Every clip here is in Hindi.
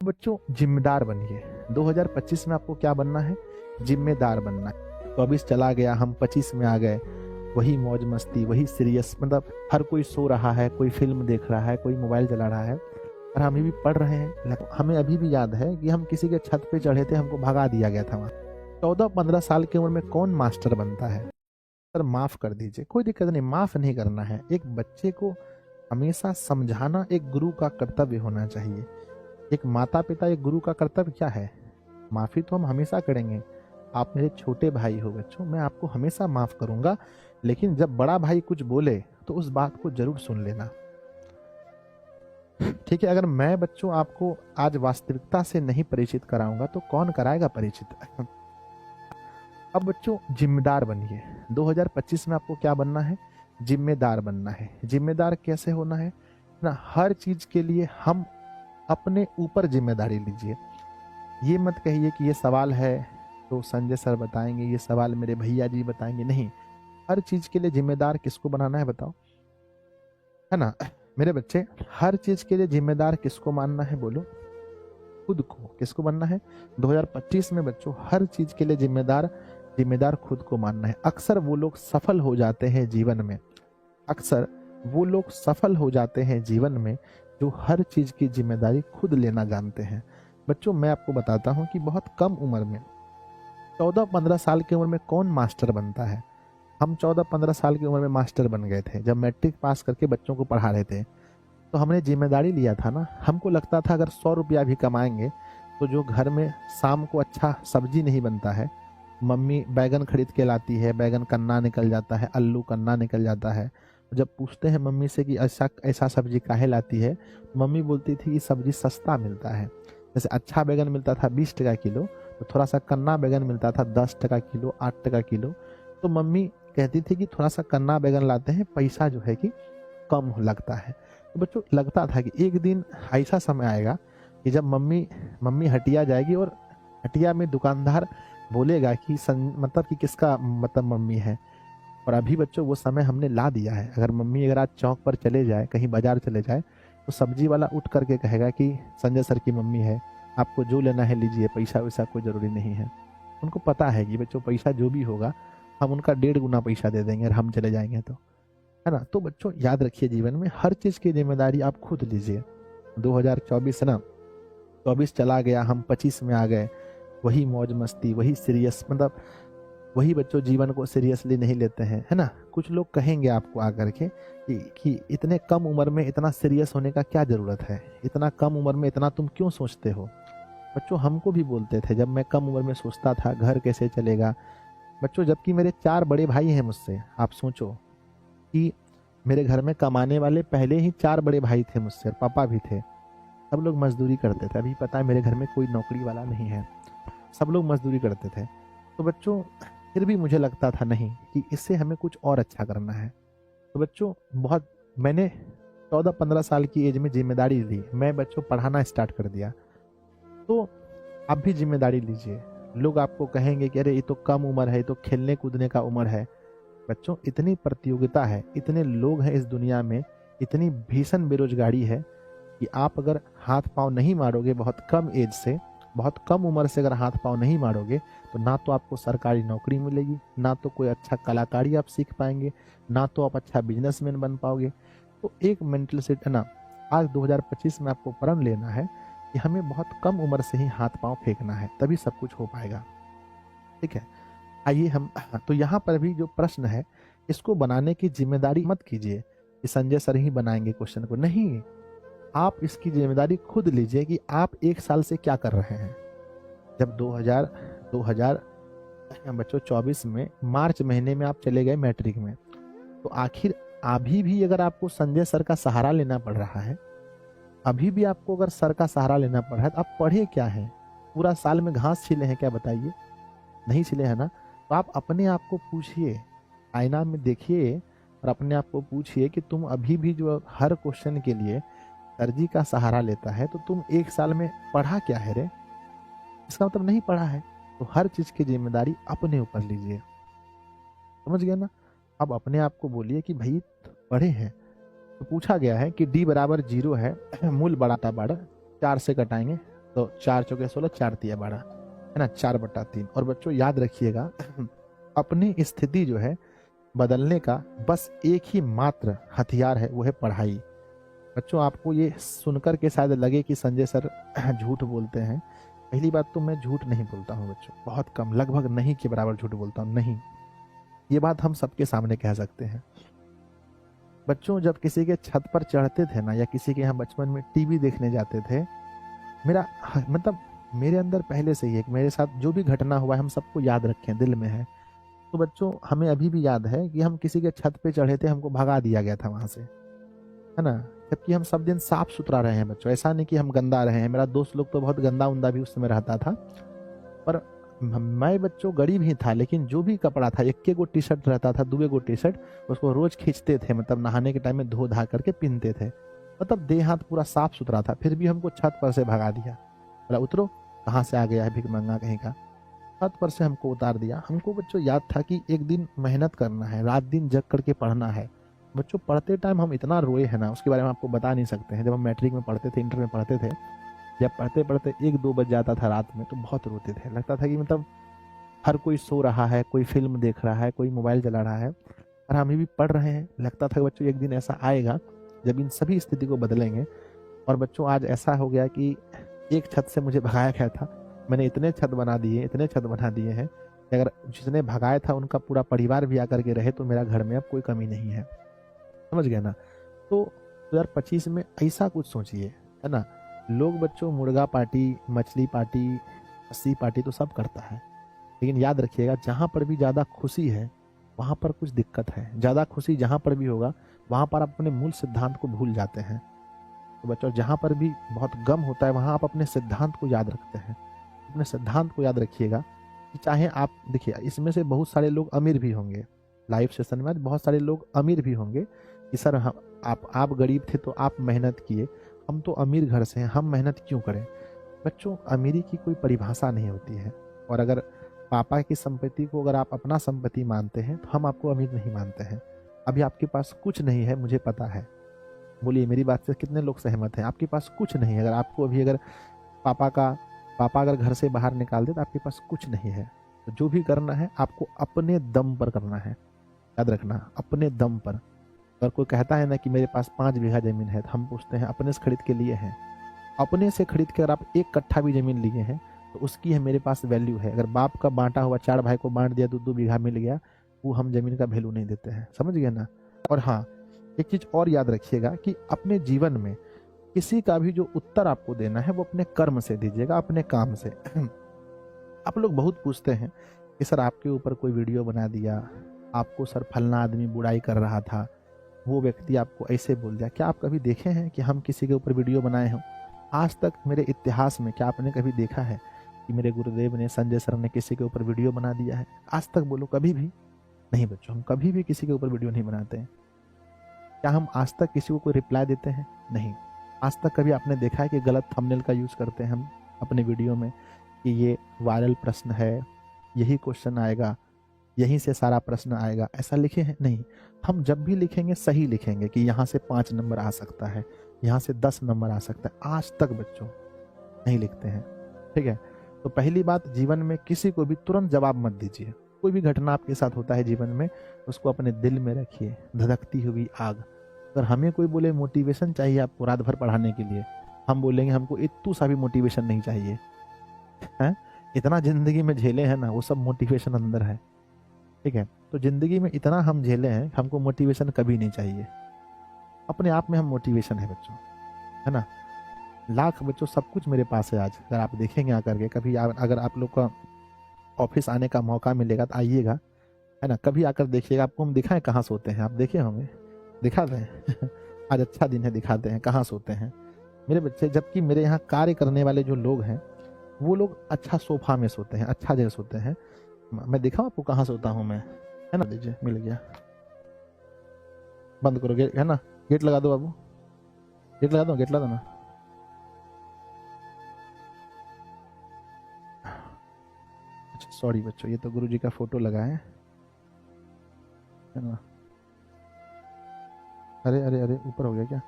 बच्चों जिम्मेदार बनिए। 2025 में आपको क्या बनना है? जिम्मेदार बनना है। 24 चला गया, हम 25 में आ गए। वही मौज मस्ती, वही सीरियस, मतलब हर कोई सो रहा है, कोई फिल्म देख रहा है, कोई मोबाइल चला रहा है और हम भी पढ़ रहे हैं। हमें अभी भी याद है कि हम किसी के छत पे चढ़े थे, हमको भगा दिया गया था वहाँ। 14-15 साल की उम्र में कौन मास्टर बनता है? सर माफ कर दीजिए, कोई दिक्कत नहीं, माफ नहीं करना है। एक बच्चे को हमेशा समझाना एक गुरु का कर्तव्य होना चाहिए। एक माता पिता, एक गुरु का कर्तव्य क्या है? माफी तो हम हमेशा करेंगे। आप मेरे छोटे भाई हो बच्चों, मैं आपको हमेशा माफ करूंगा, लेकिन जब बड़ा भाई कुछ बोले तो उस बात को जरूर सुन लेना, ठीक है? अगर मैं बच्चों आपको आज वास्तविकता से नहीं परिचित कराऊंगा तो कौन कराएगा परिचित? अब बच्चों जिम्मेदार बनिए। 2025 में आपको क्या बनना है? जिम्मेदार बनना है। जिम्मेदार कैसे होना है ना? हर चीज के लिए हम अपने ऊपर जिम्मेदारी लीजिए। ये मत कहिए कि ये सवाल है तो संजय सर बताएंगे, ये सवाल मेरे भैया जी बताएंगे। नहीं, हर चीज के लिए जिम्मेदार किसको बनाना है बताओ, है ना मेरे बच्चे? हर चीज के लिए जिम्मेदार किसको मानना है बोलो? खुद को। किसको बनना है 2025 में बच्चों? हर चीज के लिए जिम्मेदार जिम्मेदार खुद को मानना है। अक्सर वो लोग सफल हो जाते हैं जीवन में, अक्सर वो लोग सफल हो जाते हैं जीवन में जो हर चीज की जिम्मेदारी खुद लेना जानते हैं। बच्चों मैं आपको बताता हूँ कि बहुत कम उम्र में, 14-15 साल की उम्र में कौन मास्टर बनता है? हम 14-15 साल की उम्र में मास्टर बन गए थे। जब मैट्रिक पास करके बच्चों को पढ़ा रहे थे तो हमने जिम्मेदारी लिया था ना। हमको लगता था अगर 100 रुपया भी कमाएंगे तो जो घर में शाम को अच्छा सब्जी नहीं बनता है, मम्मी बैगन खरीद के लाती है, बैगन कन्ना निकल जाता है, आलू कन्ना निकल जाता है। जब पूछते हैं मम्मी से कि ऐसा ऐसा सब्जी काहे लाती है, मम्मी बोलती थी ये सब्जी सस्ता मिलता है। जैसे अच्छा बैगन मिलता था 20 टका किलो, तो थोड़ा सा कन्ना बैगन मिलता था 10 टका किलो, 8 टका किलो। तो मम्मी कहती थी कि थोड़ा सा कन्ना बैगन लाते हैं, पैसा जो है कि कम लगता है। तो बच्चों लगता था कि एक दिन ऐसा समय आएगा कि जब मम्मी हटिया जाएगी और हटिया में दुकानदार बोलेगा कि मतलब कि किसका मतलब मम्मी है। और अभी बच्चों वो समय हमने ला दिया है। अगर मम्मी अगर आज चौक पर चले जाए, कहीं बाजार चले जाए, तो सब्जी वाला उठ करके कहेगा कि संजय सर की मम्मी है, आपको जो लेना है लीजिए, पैसा वैसा कोई ज़रूरी नहीं है। उनको पता है कि बच्चों पैसा जो भी होगा हम उनका 1.5 गुना पैसा दे देंगे और हम चले जाएंगे तो, है ना? तो बच्चों याद रखिए, जीवन में हर चीज़ की जिम्मेदारी आप खुद लीजिए। 2024 ना, 24 चला गया, हम 25 में आ गए। वही मौज मस्ती, वही सीरियस, मतलब वही बच्चों जीवन को सीरियसली नहीं लेते हैं, है ना? कुछ लोग कहेंगे आपको आकर के कि इतने कम उम्र में इतना सीरियस होने का क्या जरूरत है, इतना कम उम्र में इतना तुम क्यों सोचते हो? बच्चों हमको भी बोलते थे, जब मैं कम उम्र में सोचता था घर कैसे चलेगा। बच्चों जबकि मेरे 4 बड़े भाई हैं मुझसे। आप सोचो कि मेरे घर में कमाने वाले पहले ही 4 बड़े भाई थे मुझसे, और पापा भी थे। सब लोग मजदूरी करते थे। अभी पता है मेरे घर में कोई नौकरी वाला नहीं है, सब लोग मजदूरी करते थे। तो बच्चों फिर भी मुझे लगता था नहीं, कि इससे हमें कुछ और अच्छा करना है। तो बच्चों बहुत मैंने 14-15 साल की एज में जिम्मेदारी ली। मैं बच्चों पढ़ाना स्टार्ट कर दिया। तो आप भी जिम्मेदारी लीजिए। लोग आपको कहेंगे कि अरे ये तो कम उम्र है, ये तो खेलने कूदने का उम्र है। बच्चों इतनी प्रतियोगिता है, इतने लोग हैं इस दुनिया में, इतनी भीषण बेरोजगारी है कि आप अगर हाथ पांव नहीं मारोगे बहुत कम एज से, बहुत कम उम्र से अगर हाथ पांव नहीं मारोगे, तो ना तो आपको सरकारी नौकरी मिलेगी, ना तो कोई अच्छा कलाकारी आप सीख पाएंगे, ना तो आप अच्छा बिजनेसमैन बन पाओगे। तो एक मेंटल सेट है ना, आज 2025 में आपको प्रण लेना है कि हमें बहुत कम उम्र से ही हाथ पांव फेंकना है, तभी सब कुछ हो पाएगा। ठीक है, आइए हम तो यहाँ पर भी जो प्रश्न है, इसको बनाने की जिम्मेदारी मत कीजिए कि संजय सर ही बनाएंगे क्वेश्चन को। नहीं, आप इसकी जिम्मेदारी खुद लीजिए कि आप 1 साल से क्या कर रहे हैं। जब 2000 बच्चों 24 में मार्च महीने में आप चले गए मैट्रिक में, तो आखिर अभी भी अगर आपको संजय सर का सहारा लेना पड़ रहा है, अभी भी आपको अगर सर का सहारा लेना पड़ रहा है, तो आप पढ़े क्या है? पूरा साल में घास छिले हैं क्या बताइए? नहीं छिले हैं ना? तो आप अपने आप को पूछिए, आईना में देखिए और अपने आप को पूछिए कि तुम अभी भी जो हर क्वेश्चन के लिए सर जी का सहारा लेता है, तो तुम 1 साल में पढ़ा क्या है रे? इसका मतलब नहीं पढ़ा है। तो हर चीज की जिम्मेदारी अपने ऊपर लीजिए, समझ गया ना? अब अपने आप को बोलिए कि भाई पढ़े हैं। तो पूछा गया है कि d बराबर 0 है, मूल बढ़ाता बढ़ 4 से घटाएंगे तो 4 × 4 = 16, 4×3 = 12, है ना, 4/3। और बच्चों याद रखिएगा अपनी स्थिति जो है बदलने का बस एक ही मात्र हथियार है, वो है पढ़ाई। बच्चों आपको ये सुनकर के शायद लगे कि संजय सर झूठ बोलते हैं। पहली बात तो मैं झूठ नहीं बोलता हूँ बच्चों, बहुत कम, लगभग नहीं के बराबर झूठ बोलता हूँ, नहीं। ये बात हम सबके सामने कह सकते हैं। बच्चों जब किसी के छत पर चढ़ते थे ना, या किसी के यहाँ बचपन में टीवी देखने जाते थे, मेरा मतलब मेरे अंदर पहले से ही एक, मेरे साथ जो भी घटना हुआ है हम सबको याद रखें, दिल में है। तो बच्चों हमें अभी भी याद है कि हम किसी के छत पे चढ़े थे, हमको भगा दिया गया था वहां से, है ना। जबकि हम सब दिन साफ सुथरा रहे हैं बच्चों, ऐसा नहीं कि हम गंदा रहे हैं। मेरा दोस्त लोग तो बहुत गंदा उंदा भी उस समय रहता था, पर मैं बच्चों गरीब ही था, लेकिन जो भी कपड़ा था, एक गो टी शर्ट रहता था, 2 गो टी शर्ट, उसको रोज खींचते थे, मतलब नहाने के टाइम में धो धा करके पहनते थे, मतलब देह हाथ पूरा साफ सुथरा था। फिर भी हमको छत पर से भगा दिया, बोला उतरो, कहाँ से आ गया है भिखमंगा कहीं का। छत पर से हमको उतार दिया। हमको बच्चों याद था कि एक दिन मेहनत करना है, रात दिन जग करके पढ़ना है। बच्चों पढ़ते टाइम हम इतना रोए हैं ना, उसके बारे में आपको बता नहीं सकते हैं। जब हम मैट्रिक में पढ़ते थे, इंटर में पढ़ते थे, जब पढ़ते पढ़ते 1-2 बज जाता था रात में, तो बहुत रोते थे। लगता था कि मतलब हर कोई सो रहा है, कोई फिल्म देख रहा है, कोई मोबाइल चला रहा है, और हम भी पढ़ रहे हैं। लगता था बच्चों एक दिन ऐसा आएगा जब इन सभी स्थिति को बदलेंगे। और बच्चों आज ऐसा हो गया कि एक छत से मुझे भगाया गया था, मैंने इतने छत बना दिए, इतने छत बना दिए हैं कि अगर जिसने भगाया था उनका पूरा परिवार भी आकर के रहे तो मेरा घर में अब कोई कमी नहीं है। समझ गए ना। तो 2025 में ऐसा कुछ सोचिए, है ना। लोग बच्चों मुर्गा पार्टी, मछली पार्टी, अस्सी पार्टी तो सब करता है, लेकिन याद रखिएगा जहां पर भी ज्यादा खुशी है वहां पर कुछ दिक्कत है। ज्यादा खुशी जहां पर भी होगा वहां पर आप अपने मूल सिद्धांत को भूल जाते हैं। तो बच्चों जहां पर भी बहुत गम होता है वहां आप अपने सिद्धांत को याद रखते हैं। अपने सिद्धांत को याद रखिएगा कि चाहे आप देखिए, इसमें से बहुत सारे लोग अमीर भी होंगे, लाइव सेशन में आज बहुत सारे लोग अमीर भी होंगे कि सर हम आप गरीब थे तो आप मेहनत किए, हम तो अमीर घर से हैं, हम मेहनत क्यों करें। बच्चों अमीरी की कोई परिभाषा नहीं होती है। और अगर पापा की संपत्ति को अगर आप अपना संपत्ति मानते हैं तो हम आपको अमीर नहीं मानते हैं। अभी आपके पास कुछ नहीं है, मुझे पता है। बोलिए मेरी बात से कितने लोग सहमत हैं। आपके पास कुछ नहीं है, अगर आपको अभी अगर पापा का पापा अगर घर से बाहर निकाल दे तो आपके पास कुछ नहीं है। तो जो भी करना है आपको अपने दम पर करना है, याद रखना, अपने दम पर। अगर कोई कहता है ना कि मेरे पास 5 बीघा जमीन है, तो हम पूछते हैं अपने से खरीद के लिए है। अपने से खरीद के अगर आप 1 कट्ठा भी जमीन लिए हैं तो उसकी है मेरे पास वैल्यू है। अगर बाप का बांटा हुआ 4 भाई को बांट दिया, 2-2 बीघा मिल गया, वो हम जमीन का वैल्यू नहीं देते हैं। समझ गए ना। और हाँ, एक चीज और याद रखिएगा कि अपने जीवन में किसी का भी जो उत्तर आपको देना है वो अपने कर्म से दीजिएगा, अपने काम से। आप लोग बहुत पूछते हैं कि सर आपके ऊपर कोई वीडियो बना दिया, आपको सर फलना आदमी बुराई कर रहा था, वो व्यक्ति आपको ऐसे बोल दिया। क्या आप कभी देखे हैं कि हम किसी के ऊपर वीडियो बनाए हों? आज तक मेरे इतिहास में क्या आपने कभी देखा है कि मेरे गुरुदेव ने, संजय सर ने किसी के ऊपर वीडियो बना दिया है? आज तक बोलो, कभी भी नहीं बच्चों, हम कभी भी किसी के ऊपर वीडियो नहीं बनाते हैं। क्या हम आज तक किसी को कोई रिप्लाई देते हैं? नहीं। आज तक कभी आपने देखा है कि गलत थंबनेल का यूज करते हैं हम अपने वीडियो में कि ये वायरल प्रश्न है, यही क्वेश्चन आएगा, यहीं से सारा प्रश्न आएगा, ऐसा लिखे हैं? नहीं। हम जब भी लिखेंगे सही लिखेंगे कि यहाँ से 5 नंबर आ सकता है, यहाँ से 10 नंबर आ सकता है। आज तक बच्चों नहीं लिखते हैं। ठीक है। तो पहली बात, जीवन में किसी को भी तुरंत जवाब मत दीजिए। कोई भी घटना आपके साथ होता है जीवन में, उसको अपने दिल में रखिए, धधकती हुई आग। अगर हमें कोई बोले मोटिवेशन चाहिए आपको रात भर पढ़ाने के लिए, हम बोलेंगे हमको इतू सा भी मोटिवेशन नहीं चाहिए है। इतना जिंदगी में झेले हैं ना, वो सब मोटिवेशन अंदर है। ठीक है। तो जिंदगी में इतना हम झेले हैं, हमको मोटिवेशन कभी नहीं चाहिए। अपने आप में हम मोटिवेशन है बच्चों, है ना। लाख बच्चों सब कुछ मेरे पास है आज। अगर आप देखेंगे आकर के कभी, अगर आप लोग का ऑफिस आने का मौका मिलेगा तो आइएगा, है ना। कभी आकर देखिएगा, आपको हम दिखाएं कहाँ सोते हैं, आप देखे होंगे, दिखा दें आज अच्छा दिन है, दिखाते हैं कहाँ सोते हैं मेरे बच्चे। जबकि मेरे यहाँ कार्य करने वाले जो लोग हैं वो लोग अच्छा सोफा में सोते हैं, अच्छा जगह सोते हैं। मैं दिखाऊं आपको कहाँ सोता हूँ मैं, है ना। दीजिए, मिल गया। बंद करो गेट, है ना। गेट लगा दो बाबू, गेट लगा दो, गेट लगा दो ना। अच्छा सॉरी बच्चों, ये तो गुरु जी का फोटो लगा है ना। अरे अरे अरे, ऊपर हो गया क्या?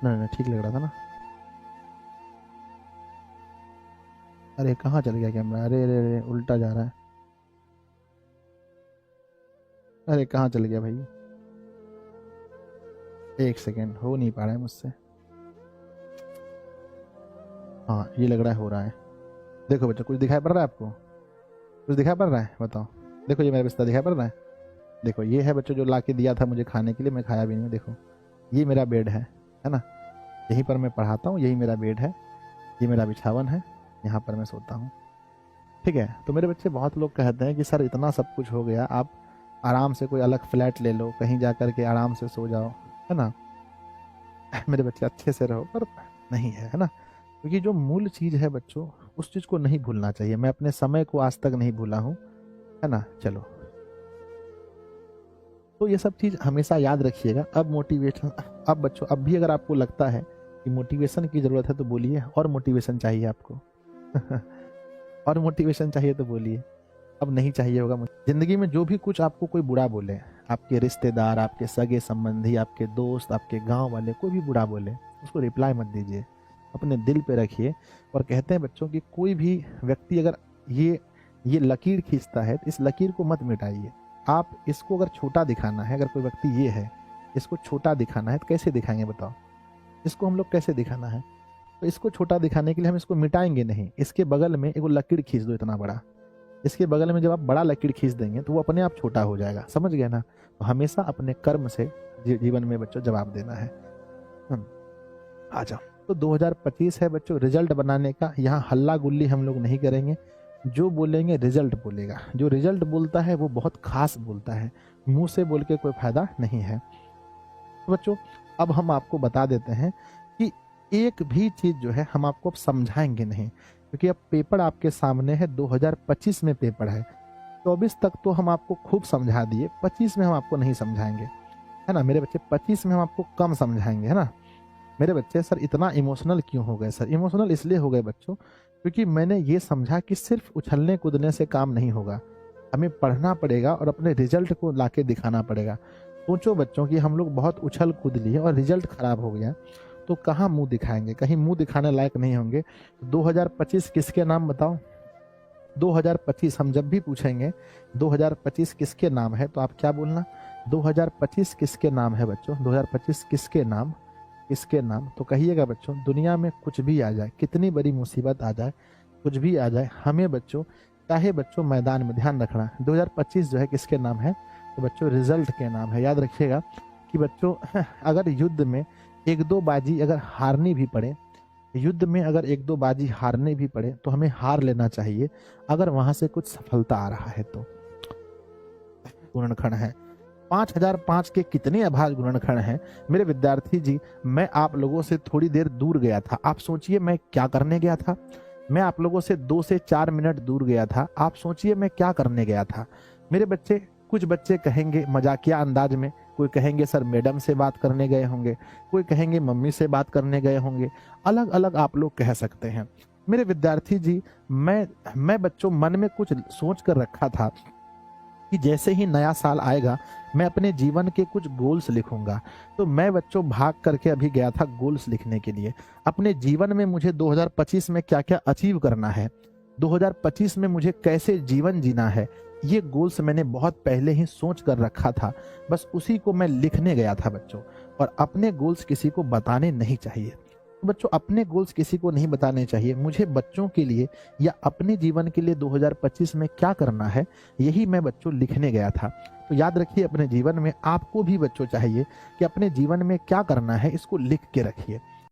नहीं नहीं, ठीक लग रहा था ना। अरे कहाँ चल गया कैमरा, अरे अरे अरे उल्टा जा रहा है, अरे कहाँ चल गया भाई, एक सेकेंड, हो नहीं पा रहा है मुझसे। हाँ ये लग रहा है हो रहा है। देखो बच्चों कुछ दिखाई पड़ रहा है आपको, कुछ दिखाई पड़ रहा है बताओ। देखो ये मेरा बिस्तर दिखाई पड़ रहा है। देखो ये है बच्चों जो ला के दिया था मुझे खाने के लिए, मैं खाया भी नहीं हूँ। देखो ये मेरा बेड है ना, यहीं पर मैं पढ़ाता हूँ, यही मेरा बेड है, ये मेरा बिछावन है, यहाँ पर मैं सोता हूँ। ठीक है, तो मेरे बच्चे बहुत लोग कहते हैं कि सर इतना सब कुछ हो गया, आप आराम से कोई अलग फ्लैट ले लो, कहीं जा कर के आराम से सो जाओ, है ना। मेरे बच्चे अच्छे से रहो, पर नहीं है ना, क्योंकि जो मूल चीज़ है बच्चों उस चीज़ को नहीं भूलना चाहिए। मैं अपने समय को आज तक नहीं भूला हूँ, है ना। चलो तो ये सब चीज़ हमेशा याद रखिएगा। अब मोटिवेशन, अब बच्चों अब भी अगर आपको लगता है कि मोटिवेशन की ज़रूरत है तो बोलिए, और मोटिवेशन चाहिए आपको और मोटिवेशन चाहिए तो बोलिए। अब नहीं चाहिए होगा मुझे ज़िंदगी में जो भी कुछ आपको कोई बुरा बोले, आपके रिश्तेदार, आपके सगे संबंधी, आपके दोस्त, आपके गांव वाले, कोई भी बुरा बोले, उसको रिप्लाई मत दीजिए, अपने दिल पे रखिए। और कहते हैं बच्चों कि कोई भी व्यक्ति अगर ये लकीर खींचता है तो इस लकीर को मत मिटाइए। आप इसको अगर छोटा दिखाना है, अगर कोई व्यक्ति ये है, इसको छोटा दिखाना है तो कैसे दिखाएंगे बताओ, इसको हम लोग कैसे दिखाना है। तो इसको छोटा दिखाने के लिए हम इसको मिटाएंगे नहीं, इसके बगल में एक लकीर खींच दो इतना बड़ा, इसके बगल में जब आप बड़ा लकीर खींच देंगे तो वो अपने आप छोटा हो जाएगा, समझ गए ना। तो हमेशा अपने कर्म से जीवन में बच्चों जवाब देना है। आ जाओ, तो 2025 है बच्चों रिजल्ट बनाने का। यहाँ हल्ला गुल्ली हम लोग नहीं करेंगे, जो बोलेंगे रिजल्ट बोलेगा। जो रिजल्ट बोलता है वो बहुत खास बोलता है, मुंह से बोल के कोई फायदा नहीं है। तो बच्चों अब हम आपको बता देते हैं कि एक भी चीज जो है हम आपको अब समझाएंगे नहीं, क्योंकि अब पेपर आपके सामने है, 2025 में पेपर है। 24 तक तो हम आपको खूब समझा दिए, 25 में हम आपको नहीं समझाएंगे, है ना मेरे बच्चे। 25 में हम आपको कम समझाएंगे, है ना मेरे बच्चे। सर इतना इमोशनल क्यों हो गए? सर इमोशनल इसलिए हो गए बच्चों क्योंकि मैंने ये समझा कि सिर्फ उछलने कूदने से काम नहीं होगा, हमें पढ़ना पड़ेगा और अपने रिजल्ट को लाके दिखाना पड़ेगा। सोचो बच्चों कि हम लोग बहुत उछल कूद लिए और रिजल्ट खराब हो गया तो कहाँ मुंह दिखाएंगे, कहीं मुंह दिखाने लायक नहीं होंगे। 2025 किसके नाम बताओ? 2025 हम जब भी पूछेंगे 2025 किसके नाम है तो आप क्या बोलना? 2025 किसके नाम है बच्चों? 2025 किसके नाम, किसके नाम? तो कहिएगा बच्चों, दुनिया में कुछ भी आ जाए, कितनी बड़ी मुसीबत आ जाए, कुछ भी आ जाए, हमें बच्चों चाहे बच्चों मैदान में, ध्यान रखना 2025 जो है किसके नाम है? तो बच्चों रिजल्ट के नाम है। याद रखिएगा कि बच्चों अगर युद्ध में एक दो बाजी अगर हारनी भी पड़े, युद्ध में अगर एक दो बाजी हारने भी पड़े तो हमें हार लेना चाहिए अगर वहां से कुछ सफलता आ रहा है तो। गुणनखंड है 5005 के कितने अभाज्य गुणनखंड हैं मेरे विद्यार्थी जी। मैं आप लोगों से थोड़ी देर दूर गया था, आप सोचिए मैं क्या करने गया था। मैं आप लोगों से 2 से 4 मिनट दूर गया था, आप सोचिए मैं क्या करने गया था मेरे बच्चे। कुछ बच्चे कहेंगे मजाकिया अंदाज में, कोई कहेंगे सर मैडम से बात करने गए होंगे, कोई कहेंगे मम्मी से बात करने गए होंगे, अलग अलग आप लोग कह सकते हैं मेरे विद्यार्थी जी। मैं बच्चों मन में कुछ सोच कर रखा था कि जैसे ही नया साल आएगा मैं अपने जीवन के कुछ गोल्स लिखूंगा। तो मैं बच्चों भाग करके अभी गया था गोल्स लिखने के लिए। अपने जीवन में मुझे 2025 में क्या क्या अचीव करना है, 2025 में मुझे कैसे जीवन जीना है, ये गोल्स मैंने बहुत पहले ही सोच कर रखा था, बस उसी को मैं लिखने गया था बच्चों। और अपने गोल्स किसी को बताने नहीं चाहिए। तो बच्चों अपने गोल्स किसी को नहीं बताने चाहिए। मुझे बच्चों के लिए या अपने जीवन के लिए 2025 में क्या करना है यही मैं बच्चों लिखने गया था। तो याद रखिए अपने जीवन में आपको भी बच्चों चाहिए कि अपने जीवन में क्या करना है इसको लिख के रखिए।